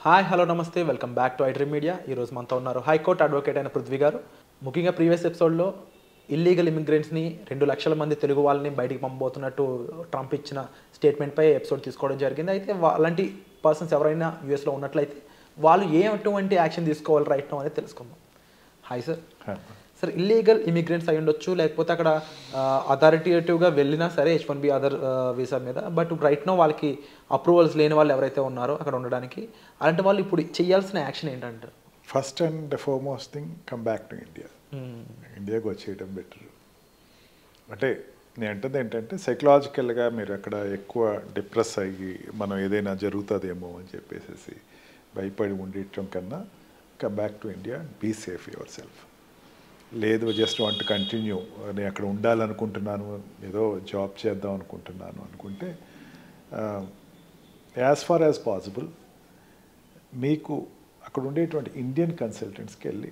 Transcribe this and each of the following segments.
Hi hello నమస్తే welcome back to iDream media. ఈరోజు మనతో ఉన్నారు హైకోర్టు అడ్వకేట్ అయిన పృథ్వీ గారు. ముఖ్యంగా ప్రీవియస్ ఎపిసోడ్లో ఇల్లీగల్ ఇమిగ్రెంట్స్ని 2 లక్షల మంది తెలుగు వాళ్ళని బయటికి పంపబోతున్నట్టు ట్రంప్ ఇచ్చిన స్టేట్మెంట్పై ఎపిసోడ్ తీసుకోవడం జరిగింది. అయితే అలాంటి పర్సన్స్ ఎవరైనా యూఎస్లో ఉన్నట్లయితే వాళ్ళు ఎటువంటి యాక్షన్ తీసుకోవాలి రైట్ నో అనేది తెలుసుకుందాం. Hi sir. Sir, illegal immigrants అయి ఉండొచ్చు, లేకపోతే అక్కడ అథారిటేటివ్గా వెళ్ళినా సరే H1B అదర్ వీసా మీద, బట్ రైట్ నో వాళ్ళకి అప్రూవల్స్ లేని వాళ్ళు ఎవరైతే ఉన్నారో అక్కడ ఉండడానికి, అలాంటి వాళ్ళు ఇప్పుడు చేయాల్సిన యాక్షన్ ఏంటంటారు? First and foremost thing come back to India. ఇండియాకి వచ్చేయడం బెటర్. అంటే నేను అంటుంది ఏంటంటే సైకలాజికల్గా మీరు అక్కడ ఎక్కువ డిప్రెస్ అయ్యి మనం ఏదైనా జరుగుతుందేమో అని చెప్పేసి భయపడి ఉండటం కన్నా come back to India, be safe yourself. లేదు జస్ట్ వాంట్ కంటిన్యూ, నేను అక్కడ ఉండాలనుకుంటున్నాను, ఏదో జాబ్ చేద్దాం అనుకుంటున్నాను అనుకుంటే యాజ్ ఫార్ యాజ్ పాసిబుల్ మీకు అక్కడ ఉండేటువంటి ఇండియన్ కన్సల్టెంట్స్కి వెళ్ళి,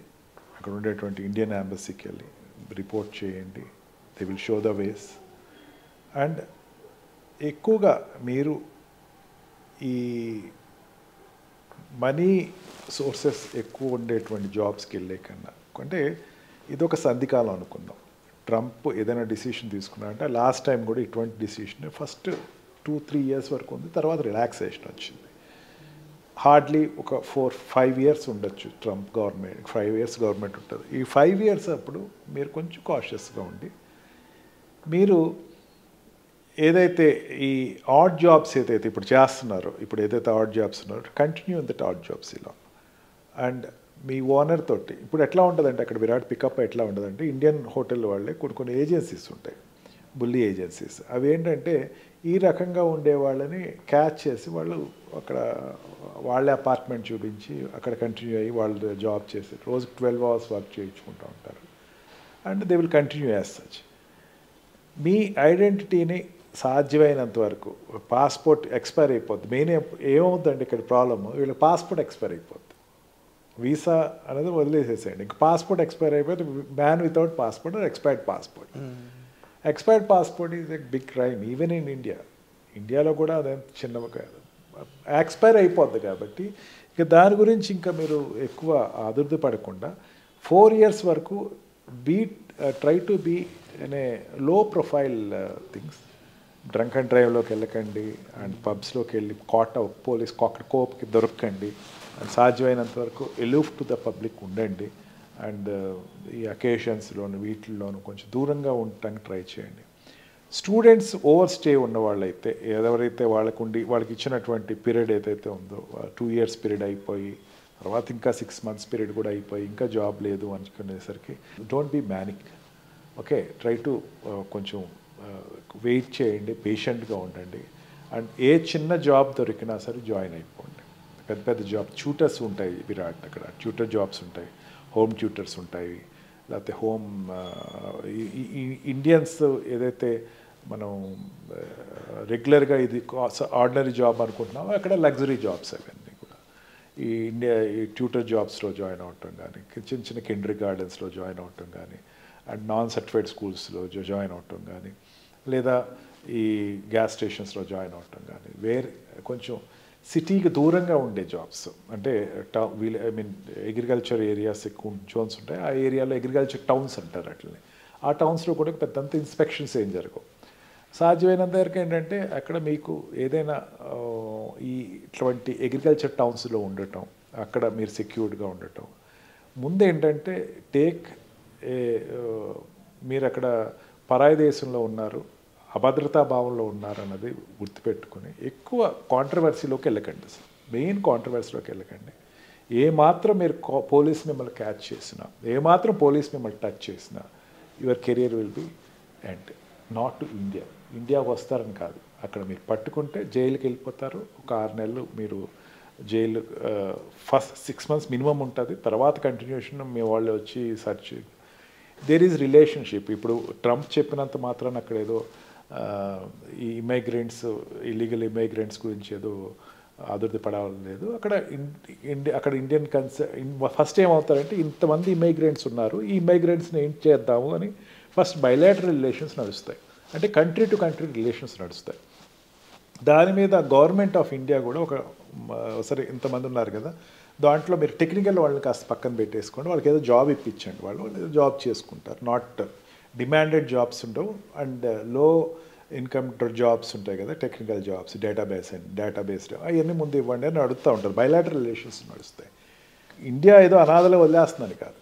అక్కడ ఉండేటువంటి ఇండియన్ ఎంబసీకి వెళ్ళి రిపోర్ట్ చేయండి. They will show the ways. And ఎక్కువగా మీరు ఈ మనీ సోర్సెస్ ఎక్కువ ఉండేటువంటి జాబ్స్కి వెళ్ళే కన్నా, అంటే ఇదొక సంధికాలం అనుకుందాం. ట్రంప్ ఏదైనా డిసిషన్ తీసుకున్నారంటే లాస్ట్ టైం కూడా ఇటువంటి డిసిషన్ ఫస్ట్ 2-3 ఇయర్స్ వరకు ఉంది, తర్వాత రిలాక్సేషన్ వచ్చింది. హార్డ్లీ ఒక 4-5 ఇయర్స్ ఉండొచ్చు ట్రంప్ గవర్నమెంట్. 5 ఇయర్స్ గవర్నమెంట్ ఉంటుంది. ఈ 5 ఇయర్స్ అప్పుడు మీరు కొంచెం కాషియస్గా ఉండి, మీరు ఏదైతే ఈ ఆడ్ జాబ్స్ ఏదైతే ఇప్పుడు చేస్తున్నారో, ఇప్పుడు ఏదైతే ఆడ్ జాబ్స్ ఉన్నారో continue in that add jobs ఇలా. అండ్ మీ ఓనర్ తోటి ఇప్పుడు ఎట్లా ఉంటుందంటే అక్కడ విరాట్ పికప్ ఎట్లా ఉంటుందంటే ఇండియన్ హోటల్ వాళ్ళే కొన్ని ఏజెన్సీస్ ఉంటాయి, బుల్లి ఏజెన్సీస్. అవి ఏంటంటే ఈ రకంగా ఉండే వాళ్ళని క్యాచ్ చేసి వాళ్ళు అక్కడ వాళ్ళే అపార్ట్మెంట్ చూపించి అక్కడ కంటిన్యూ అయ్యి వాళ్ళు జాబ్ చేసి రోజుకి 12 అవర్స్ వర్క్ చేయించుకుంటూ ఉంటారు. And they will continue as such. మీ ఐడెంటిటీని సాధ్యమైనంత వరకు, పాస్పోర్ట్ ఎక్స్పైర్ అయిపోద్ది. మెయిన్ ఏమవుతుందంటే ఇక్కడ ప్రాబ్లమ్, వీళ్ళకి పాస్పోర్ట్ ఎక్స్పైర్ అయిపోద్ది. వీసా అనేది వదిలేసేసేయండి. ఇంక పాస్పోర్ట్ ఎక్స్పైర్ అయిపోతే man without passport or expired passport. Expired passport is a big crime even in India. ఇండియాలో కూడా అదే చిన్నగా కాదు, ఎక్స్పైర్ అయిపోద్ది. కాబట్టి ఇక దాని గురించి ఇంకా మీరు ఎక్కువ అదుర్ది పడకుండా 4 ఇయర్స్ వరకు ట్రై టు బీ అనే లో ప్రొఫైల్ థింగ్స్. డ్రంక్ అండ్ డ్రైవ్లోకి వెళ్ళకండి, అండ్ పబ్స్లోకి వెళ్ళి పోలీస్ కోప్కి దొరకండి. అండ్ సాధ్యమైనంత వరకు ఎలూఫ్ టు ద పబ్లిక్ ఉండండి. అండ్ ఈ అకేషన్స్లోను వీటిల్లోనూ కొంచెం దూరంగా ఉండటానికి ట్రై చేయండి. స్టూడెంట్స్ ఓవర్ స్టే ఉన్న వాళ్ళైతే, ఎవరైతే వాళ్ళకి ఇచ్చినటువంటి పీరియడ్ ఏదైతే ఉందో 2 ఇయర్స్ పీరియడ్ అయిపోయి తర్వాత ఇంకా 6 మంత్స్ పీరియడ్ కూడా అయిపోయి ఇంకా జాబ్ లేదు అనుకునేసరికి don't be manic. Okay, try to కొంచెం వెయిట్ చేయండి, పేషెంట్గా ఉండండి. అండ్ ఏ చిన్న జాబ్ దొరికినా సరే జాయిన్ అయిపోండి. పెద్ద పెద్ద జాబ్ ట్యూటర్స్ ఉంటాయి విరాట్, అక్కడ ట్యూటర్ జాబ్స్ ఉంటాయి, హోమ్ ట్యూటర్స్ ఉంటాయి, లేకపోతే ఇండియన్స్ ఏదైతే మనం రెగ్యులర్గా ఇది ఆర్డినరీ జాబ్ అనుకుంటున్నామో అక్కడ లగ్జరీ జాబ్స్ అవన్నీ కూడా. ఈ ట్యూటర్ జాబ్స్లో జాయిన్ అవటం కానీ, చిన్న చిన్న కిండర్ గార్డెన్స్లో జాయిన్ అవటం కానీ, అండ్ నాన్ సర్టిఫైడ్ స్కూల్స్లో జాయిన్ అవటం కానీ, లేదా ఈ గ్యాస్ స్టేషన్స్లో జాయిన్ అవటం కానీ, కొంచెం సిటీకి దూరంగా ఉండే జాబ్స్. అంటే అగ్రికల్చర్ ఏరియాస్ ఎక్కువ జోన్స్ ఉంటాయి, ఆ ఏరియాలో అగ్రికల్చర్ టౌన్స్ అంటారు అట్లనే. ఆ టౌన్స్లో కూడా పెద్దంత ఇన్స్పెక్షన్స్ ఏం జరగవు. సాధ్యమైనంత వరకు ఏంటంటే అక్కడ మీకు ఏదైనా ఇటువంటి అగ్రికల్చర్ టౌన్స్లో ఉండటం, అక్కడ మీరు సెక్యూర్డ్గా ఉండటం. ముందు ఏంటంటే మీరు అక్కడ పరాయి దేశంలో ఉన్నారు, అభద్రతా భావంలో ఉన్నారన్నది గుర్తుపెట్టుకుని ఎక్కువ కాంట్రవర్సీలోకి వెళ్ళకండి. అసలు మెయిన్ కాంట్రవర్సీలోకి వెళ్ళకండి. ఏమాత్రం మీరు పోలీస్ మిమ్మల్ని క్యాచ్ చేసినా, ఏమాత్రం పోలీస్ మిమ్మల్ని టచ్ చేసినా your career will be end. Not to India. ఇండియాకు వస్తారని కాదు, అక్కడ మీరు పట్టుకుంటే జైలుకి వెళ్ళిపోతారు. ఒక 6 నెలలు మీరు జైలు, ఫస్ట్ 6 మంత్స్ మినిమం ఉంటుంది, తర్వాత కంటిన్యూషన్ మీ వాళ్ళే వచ్చి సర్చ్. There is relationship. ఇప్పుడు ట్రంప్ చెప్పినంత మాత్రాన అక్కడ ఏదో ఈ ఇమైగ్రెంట్స్, ఇల్లీగల్ ఇమైగ్రెంట్స్ గురించి ఏదో అదుర్ది పడాలని లేదు. అక్కడ ఇండియన్ ఫస్ట్ ఏమవుతారంటే ఇంతమంది ఇమైగ్రెంట్స్ ఉన్నారు, ఈ ఇమైగ్రెంట్స్ని ఏం చేద్దాము అని ఫస్ట్ బైలాటరల్ రిలేషన్స్ నడుస్తాయి. అంటే కంట్రీ టు కంట్రీ రిలేషన్స్ నడుస్తాయి. దాని మీద గవర్నమెంట్ ఆఫ్ ఇండియా కూడా ఒక సరే ఇంతమంది ఉన్నారు కదా, దాంట్లో మీరు టెక్నికల్ వాళ్ళని కాస్త పక్కన పెట్టేసుకోండి, వాళ్ళకి ఏదో జాబ్ ఇప్పించండి, వాళ్ళు ఏదో జాబ్ చేసుకుంటారు. నాట్ డిమాండెడ్ జాబ్స్ ఉండవు, అండ్ లో ఇన్కమ్ జాబ్స్ ఉంటాయి కదా, టెక్నికల్ జాబ్స్, డేటాబేస్డ్ అవన్నీ ముందు ఇవ్వండి అని అడుగుతూ ఉంటారు. బయలాటరల్ రిలేషన్స్ నడుస్తాయి. ఇండియా ఏదో అనాథలో వదిలేస్తుందని కాదు,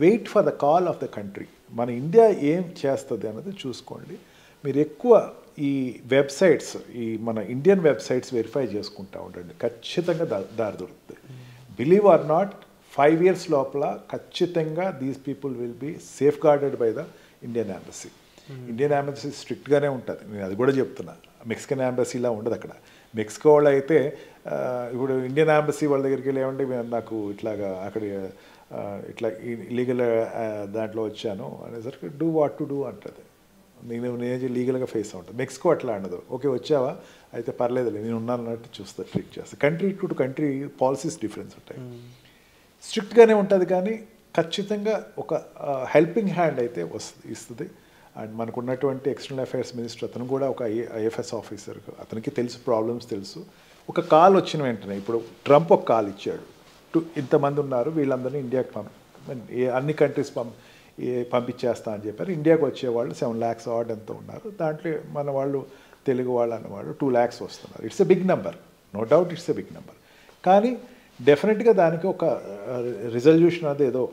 wait for the call of the country. మన ఇండియా ఏం చేస్తుంది అన్నది చూసుకోండి. మీరు ఎక్కువ ఈ వెబ్సైట్స్, ఈ మన ఇండియన్ వెబ్సైట్స్ వెరిఫై చేసుకుంటూ ఉండండి, ఖచ్చితంగా దారి దొరుకుతుంది. బిలీవ్ ఆర్ నాట్, 5 years లోపల ఖచ్చితంగా these people will be safe guarded by the Indian embassy. Indian embassy స్ట్రిక్ట్గానే ఉంటుంది, నేను అది కూడా చెప్తున్నా. మెక్సికన్ ఎంబసీలా ఉండదు అక్కడ. మెక్సికో వాళ్ళు అయితే ఇప్పుడు ఇండియన్ ఎంబసీ వాళ్ళ దగ్గరికి వెళ్ళి ఏమంటే నాకు ఇట్లాగా అక్కడ ఇట్లా ఇల్లీగల్ దాంట్లో వచ్చాను అనేసరికి డూ వాట్ టు డూ అంటుంది. నేను లీగల్గా ఫేస్ అవుతుంది. మెక్సికో అట్లా ఉండదు. ఓకే వచ్చావా అయితే పర్లేదులే నేను ఉన్నాను అన్నట్టు చూస్తా, ట్రీట్ చేస్తా. Country to country policies difference ఉంటాయి. స్ట్రిక్ట్గానే ఉంటుంది కానీ ఖచ్చితంగా ఒక హెల్పింగ్ హ్యాండ్ అయితే ఇస్తుంది. అండ్ మనకు ఉన్నటువంటి ఎక్స్టర్నల్ అఫైర్స్ మినిస్టర్ అతను కూడా ఒక ఐఎఫ్ఎస్ ఆఫీసర్, అతనికి తెలుసు, ప్రాబ్లమ్స్ తెలుసు. ఒక కాల్ వచ్చిన వెంటనే, ఇప్పుడు ట్రంప్ ఒక కాల్ ఇచ్చాడు, ఇంతమంది ఉన్నారు వీళ్ళందరినీ ఇండియాకి అన్ని కంట్రీస్ పంపించేస్తా అని చెప్పారు. ఇండియాకి వచ్చేవాళ్ళు 7 lakhs ఆర్డ్ ఎంత ఉన్నారు, దాంట్లో మన వాళ్ళు తెలుగు వాళ్ళు అన్నవాళ్ళు 2 lakhs వస్తున్నారు. It's a big number, no doubt it's a big number. కానీ డెఫినెట్గా దానికి ఒక రిజల్యూషన్ అది ఏదో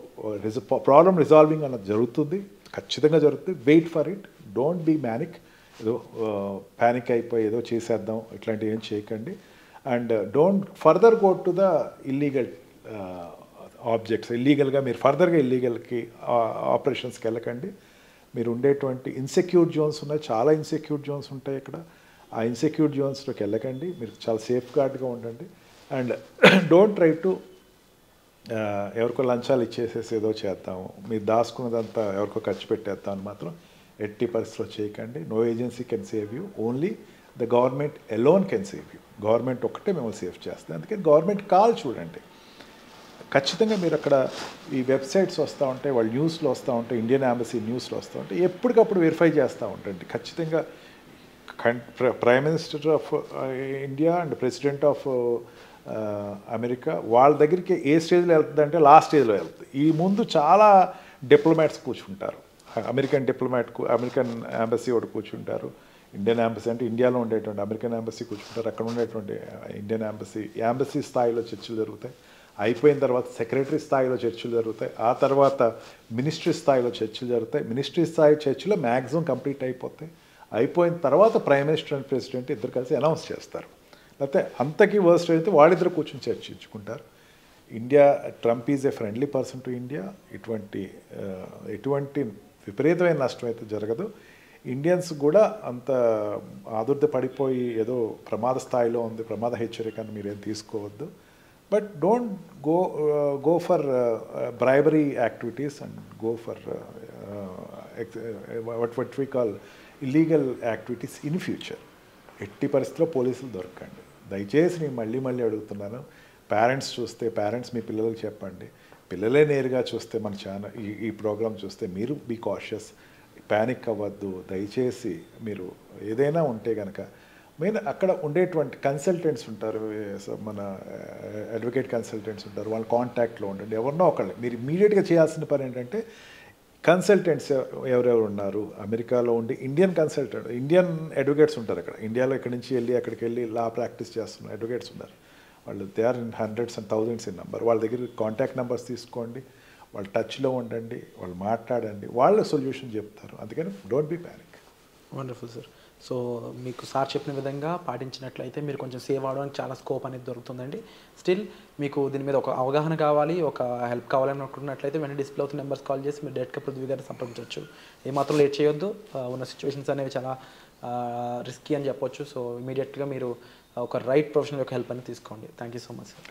ప్రాబ్లమ్ రిజాల్వింగ్ అన్నది జరుగుతుంది, ఖచ్చితంగా జరుగుతుంది. Wait for it, don't be manic, ఏదో ప్యానిక్ అయిపోయి ఏదో చేసేద్దాం ఇట్లాంటివి ఏం చేయకండి. And don't further go to the illegal objects. ఇల్లీగల్గా మీరు ఫర్దర్గా ఇల్లీగల్కి ఆపరేషన్స్కి వెళ్ళకండి. మీరు ఉండేటువంటి ఇన్సెక్యూర్ జోన్స్ ఉన్నాయి, చాలా ఇన్సెక్యూర్ జోన్స్ ఉంటాయి ఇక్కడ. ఆ ఇన్సెక్యూర్ జోన్స్లోకి వెళ్ళకండి, మీరు చాలా సేఫ్ గార్డ్గా ఉండండి. అండ్ డోంట్ ట్రై టు ఎవరికో లంచాలు ఇచ్చేసేసి ఏదో చేద్దాము, మీరు దాచుకున్నదంతా ఎవరికో ఖర్చు పెట్టేద్దాం అని మాత్రం ఎట్టి పరిస్థితిలో చేయకండి. No agency can save you, only the government alone can save you. Government ఒక్కటే మిమ్మల్ని సేవ్ చేస్తుంది. అందుకని గవర్నమెంట్ కాల్ చూడండి. ఖచ్చితంగా మీరు అక్కడ ఈ వెబ్సైట్స్ వస్తూ ఉంటాయి, వాళ్ళు న్యూస్లో వస్తూ ఉంటాయి, ఇండియన్ ఎంబసీ న్యూస్లో వస్తూ ఉంటాయి, ఎప్పటికప్పుడు వెరిఫై చేస్తూ ఉండండి. ఖచ్చితంగా prime minister of India and president of America వాళ్ళ దగ్గరికి ఏ స్టేజ్లో వెళ్తుందంటే లాస్ట్ స్టేజ్లో వెళ్తుంది. ఈ ముందు చాలా డిప్లొమాట్స్ కూర్చుంటారు, అమెరికన్ ఎంబసీ ఒకటి కూర్చుంటారు, ఇండియన్ ఎంబసీ అంటే ఇండియాలో ఉండేటువంటి అమెరికన్ ఎంబసీ కూర్చుంటారు, అక్కడ ఉండేటువంటి ఇండియన్ ఎంబసీ స్థాయిలో చర్చలు జరుగుతాయి. అయిపోయిన తర్వాత సెక్రటరీ స్థాయిలో చర్చలు జరుగుతాయి, ఆ తర్వాత మినిస్ట్రీ స్థాయిలో చర్చలు జరుగుతాయి. మినిస్ట్రీ స్థాయి చర్చలు మ్యాక్సిమం కంప్లీట్ అయిపోతాయి. అయిపోయిన తర్వాత ప్రైమ్ మినిస్టర్ అండ్ ప్రెసిడెంట్ ఇద్దరు కలిసి అనౌన్స్ చేస్తారు. లేకపోతే అంతకీ వర్స్ట్ అయితే వాళ్ళిద్దరు కూర్చొని చర్చించుకుంటారు. India, Trump is a friendly person to India. ఎటువంటి విపరీతమైన నష్టం అయితే జరగదు. ఇండియన్స్ కూడా అంత ఆదుర్ద పడిపోయి ఏదో ప్రమాద స్థాయిలో ఉంది, ప్రమాద హెచ్చరికను మీరేం తీసుకోవద్దు. But don't go for bribery activities and go for what we call illegal activities in future. ఎట్టి పరిస్థితిలో పోలీసులు దొరకండి. దయచేసి నేను మళ్ళీ అడుగుతున్నాను, పేరెంట్స్ చూస్తే పేరెంట్స్ మీ పిల్లలకు చెప్పండి, పిల్లలే నేరుగా చూస్తే మన ఛానల్ ఈ ప్రోగ్రామ్ చూస్తే మీరు బీ కాషియస్, ప్యానిక్ అవ్వద్దు. దయచేసి మీరు ఏదైనా ఉంటే కనుక మెయిన్ అక్కడ ఉండేటువంటి కన్సల్టెంట్స్ ఉంటారు, మన అడ్వకేట్ కన్సల్టెంట్స్ ఉంటారు, వాళ్ళ కాంటాక్ట్లో ఉండండి. ఎవరినో ఒకళ్ళు మీరు ఇమీడియట్గా చేయాల్సిన పని ఏంటంటే కన్సల్టెంట్స్ ఎవరెవరు ఉన్నారు అమెరికాలో ఉండి, ఇండియన్ అడ్వకేట్స్ ఉంటారు అక్కడ. ఇండియాలో ఇక్కడి నుంచి వెళ్ళి అక్కడికి వెళ్ళి లా ప్రాక్టీస్ చేస్తున్న అడ్వకేట్స్ ఉన్నారు. వాళ్ళు they are in hundreds and thousands in number. వాళ్ళ దగ్గర కాంటాక్ట్ నెంబర్స్ తీసుకోండి, వాళ్ళు టచ్లో ఉండండి, వాళ్ళు మాట్లాడండి, వాళ్ళు సొల్యూషన్ చెప్తారు. అందుకని don't be panic. Wonderful sir. So మీకు సార్ చెప్పిన విధంగా పాటించినట్లయితే మీరు కొంచెం సేవ్ అవడానికి చాలా స్కోప్ అనేది దొరుకుతుందండి. స్టిల్ మీకు దీని మీద ఒక అవగాహన కావాలి, ఒక హెల్ప్ కావాలని అనుకున్నట్లయితే వెంటనే డిస్ప్లే అవుతున్న నెంబర్స్ కాల్ చేసి మీరు డైరెక్ట్గా పృథ్వీ గారిని సంప్రదించవచ్చు. ఏమాత్రం లేట్ చేయొద్దు. ఉన్న సిచ్యువేషన్స్ అనేవి చాలా రిస్కీ అని చెప్పొచ్చు. సో ఇమీడియట్గా మీరు ఒక రైట్ ప్రొఫెషనల్ యొక్క హెల్ప్ అనేది తీసుకోండి. Thank you so much sir.